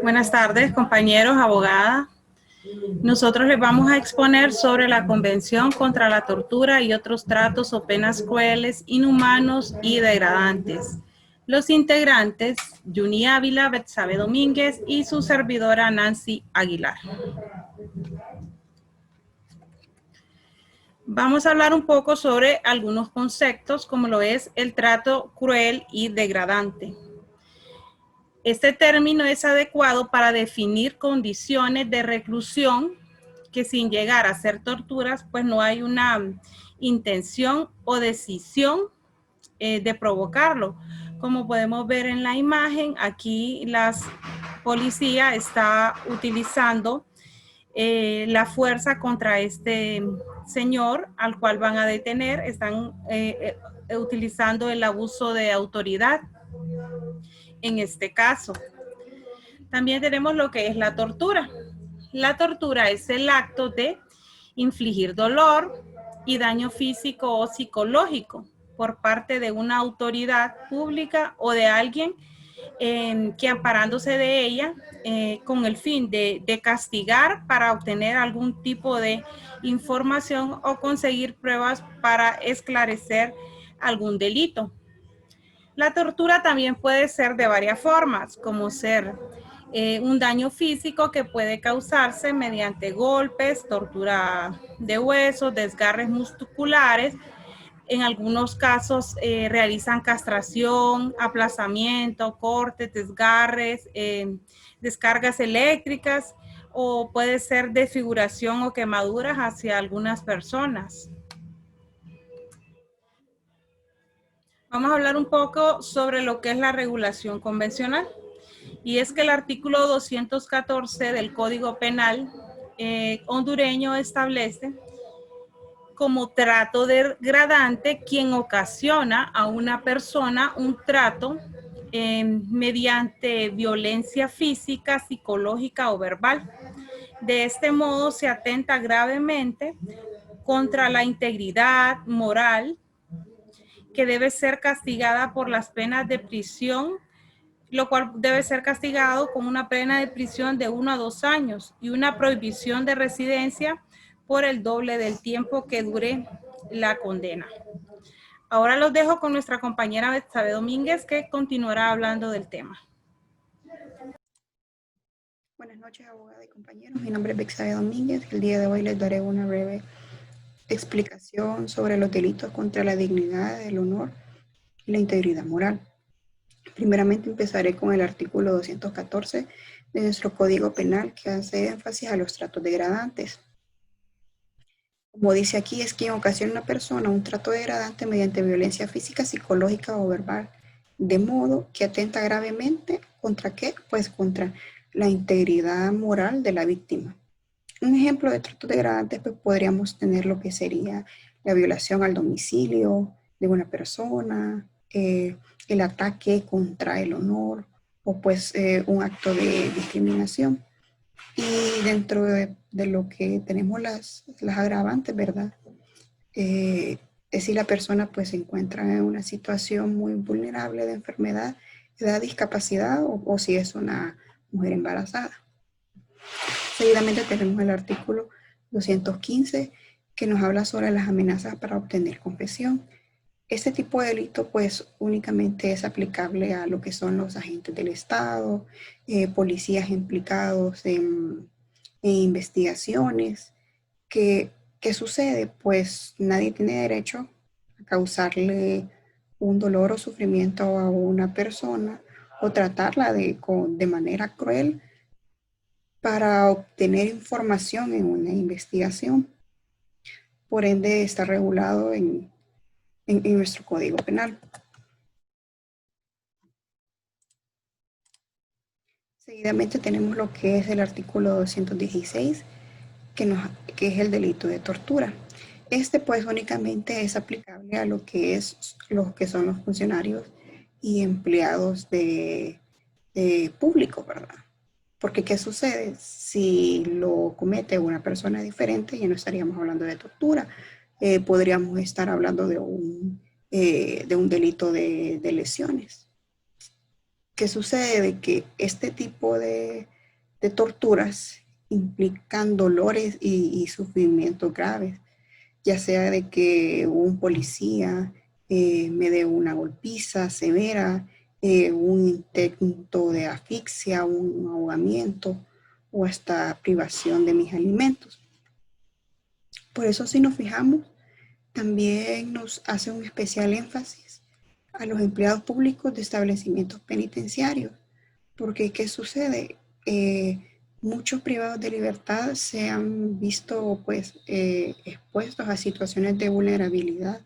Buenas tardes, compañeros, abogada. Nosotros les vamos a exponer sobre la Convención contra la Tortura y otros tratos o penas crueles, inhumanos y degradantes. Los integrantes, Yuni Ávila, Betsabe Domínguez y su servidora Nancy Aguilar. Vamos a hablar un poco sobre algunos conceptos, como lo es el trato cruel y degradante. Este término es adecuado para definir condiciones de reclusión que sin llegar a ser torturas, pues no hay una intención o decisión de provocarlo. Como podemos ver en la imagen, aquí la policía está utilizando la fuerza contra este señor al cual van a detener. Están utilizando el abuso de autoridad en este caso. También tenemos lo que es la tortura. La tortura es el acto de infligir dolor y daño físico o psicológico por parte de una autoridad pública o de alguien que amparándose de ella con el fin de castigar para obtener algún tipo de información o conseguir pruebas para esclarecer algún delito. La tortura también puede ser de varias formas, como ser un daño físico que puede causarse mediante golpes, tortura de huesos, desgarres musculares. En algunos casos realizan castración, aplazamiento, cortes, desgarres, descargas eléctricas, o puede ser desfiguración o quemaduras hacia algunas personas. Vamos a hablar un poco sobre lo que es la regulación convencional. Y es que el artículo 214 del Código Penal hondureño establece como trato degradante quien ocasiona a una persona un trato mediante violencia física, psicológica o verbal. De este modo se atenta gravemente contra la integridad moral, que debe ser castigada por las penas de prisión, lo cual debe ser castigado con una pena de prisión de 1 a 2 años y una prohibición de residencia por el doble del tiempo que dure la condena. Ahora los dejo con nuestra compañera Betsabe Domínguez, que continuará hablando del tema. Buenas noches, abogada y compañeros. Mi nombre es Betsabe Domínguez. El día de hoy les daré una breve explicación sobre los delitos contra la dignidad, el honor y la integridad moral. Primeramente empezaré con el artículo 214 de nuestro Código Penal, que hace énfasis a los tratos degradantes. Como dice aquí, es quien ocasiona a una persona un trato degradante mediante violencia física, psicológica o verbal, de modo que atenta gravemente ¿contra qué? Pues contra la integridad moral de la víctima. Un ejemplo de tratos degradantes pues podríamos tener lo que sería la violación al domicilio de una persona, el ataque contra el honor o pues un acto de discriminación. Y dentro de lo que tenemos las agravantes, ¿verdad? Es si la persona pues se encuentra en una situación muy vulnerable de enfermedad, edad, discapacidad o si es una mujer embarazada. Seguidamente tenemos el artículo 215 que nos habla sobre las amenazas para obtener confesión. Este tipo de delito pues únicamente es aplicable a lo que son los agentes del Estado, policías implicados en investigaciones. ¿Qué sucede? Pues nadie tiene derecho a causarle un dolor o sufrimiento a una persona o tratarla de manera cruel para obtener información en una investigación. Por ende, está regulado en nuestro Código Penal. Seguidamente tenemos lo que es el artículo 216, que es el delito de tortura. Este pues únicamente es aplicable a lo que son los funcionarios y empleados de público, ¿verdad? Porque ¿qué sucede? Si lo comete una persona diferente, ya no estaríamos hablando de tortura. Podríamos estar hablando de un delito de lesiones. ¿Qué sucede? De que este tipo de torturas implican dolores y sufrimientos graves, ya sea de que un policía me dé una golpiza severa, un intento de asfixia, un ahogamiento o hasta privación de mis alimentos. Por eso, si nos fijamos, también nos hace un especial énfasis a los empleados públicos de establecimientos penitenciarios, porque ¿qué sucede? Muchos privados de libertad se han visto pues expuestos a situaciones de vulnerabilidad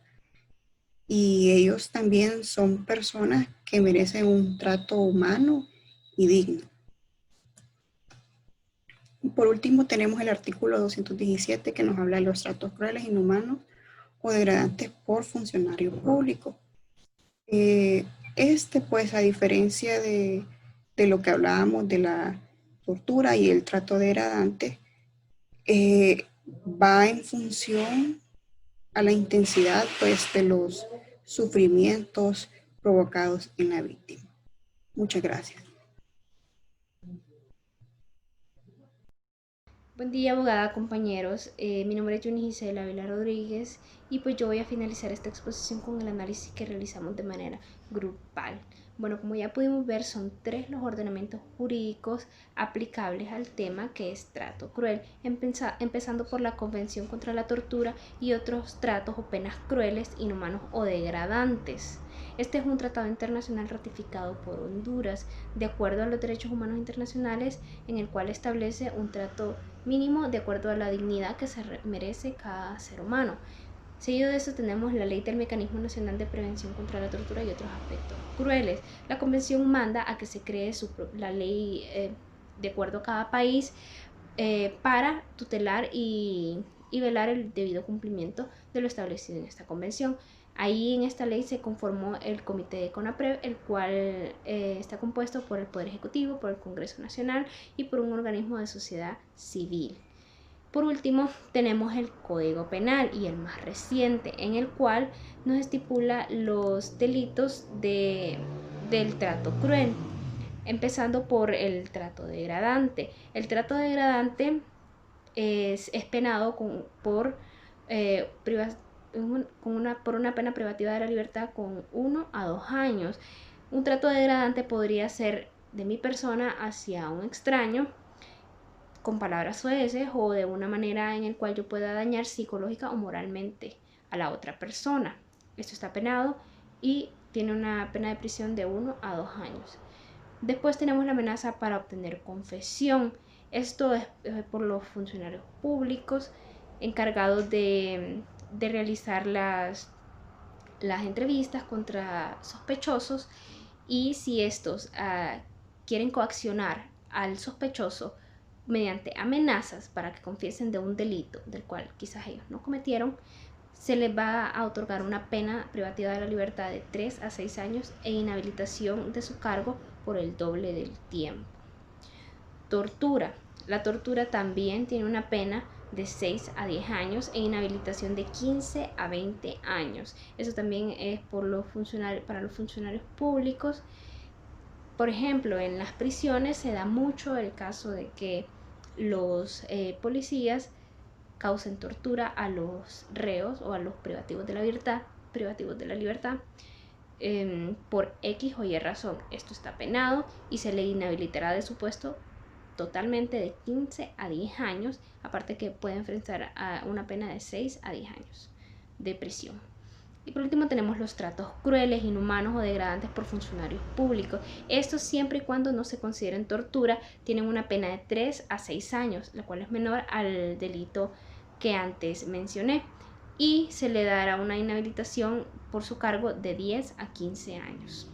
y ellos también son personas que merecen un trato humano y digno. Y por último tenemos el artículo 217 que nos habla de los tratos crueles, inhumanos o degradantes por funcionarios públicos. Pues a diferencia de lo que hablábamos de la tortura y el trato degradante, va en función a la intensidad pues de los sufrimientos provocados en la víctima. Muchas gracias. Buen día, abogada, compañeros. Mi nombre es Yuni Gisela Vila Rodríguez y pues yo voy a finalizar esta exposición con el análisis que realizamos de manera grupal. Bueno, como ya pudimos ver, son 3 los ordenamientos jurídicos aplicables al tema que es trato cruel, empezando por la Convención contra la Tortura y otros tratos o penas crueles, inhumanos o degradantes. Este es un tratado internacional ratificado por Honduras, de acuerdo a los derechos humanos internacionales, en el cual establece un trato mínimo de acuerdo a la dignidad que se merece cada ser humano. Seguido de eso tenemos la Ley del Mecanismo Nacional de Prevención contra la Tortura y otros aspectos crueles. La Convención manda a que se cree la ley de acuerdo a cada país para tutelar y velar el debido cumplimiento de lo establecido en esta convención. Ahí en esta ley se conformó el Comité de CONAPRED, el cual está compuesto por el Poder Ejecutivo, por el Congreso Nacional y por un organismo de sociedad civil. Por último, tenemos el Código Penal y el más reciente, en el cual nos estipula los delitos del trato cruel, empezando por el trato degradante. El trato degradante es penado por una pena privativa de la libertad con 1 a 2 años. Un trato degradante podría ser de mi persona hacia un extraño, con palabras soeces o de una manera en la cual yo pueda dañar psicológica o moralmente a la otra persona. Esto está penado y tiene una pena de prisión de 1 a 2 años. Después tenemos la amenaza para obtener confesión. Esto es por los funcionarios públicos encargados de realizar las entrevistas contra sospechosos, y si estos quieren coaccionar al sospechoso mediante amenazas para que confiesen de un delito del cual quizás ellos no cometieron, se les va a otorgar una pena privativa de la libertad de 3 a 6 años e inhabilitación de su cargo por el doble del tiempo. Tortura. La tortura también tiene una pena de 6 a 10 años e inhabilitación de 15 a 20 años. Eso también es para los funcionarios públicos. Por ejemplo, en las prisiones se da mucho el caso de que los policías causen tortura a los reos o a los privativos de la libertad por X o Y razón. Esto está penado y se le inhabilitará de su puesto totalmente de 15 a 10 años, aparte que puede enfrentar a una pena de 6 a 10 años de prisión. Y por último tenemos los tratos crueles, inhumanos o degradantes por funcionarios públicos. Estos, siempre y cuando no se consideren tortura, tienen una pena de 3 a 6 años, la cual es menor al delito que antes mencioné, y se le dará una inhabilitación por su cargo de 10 a 15 años.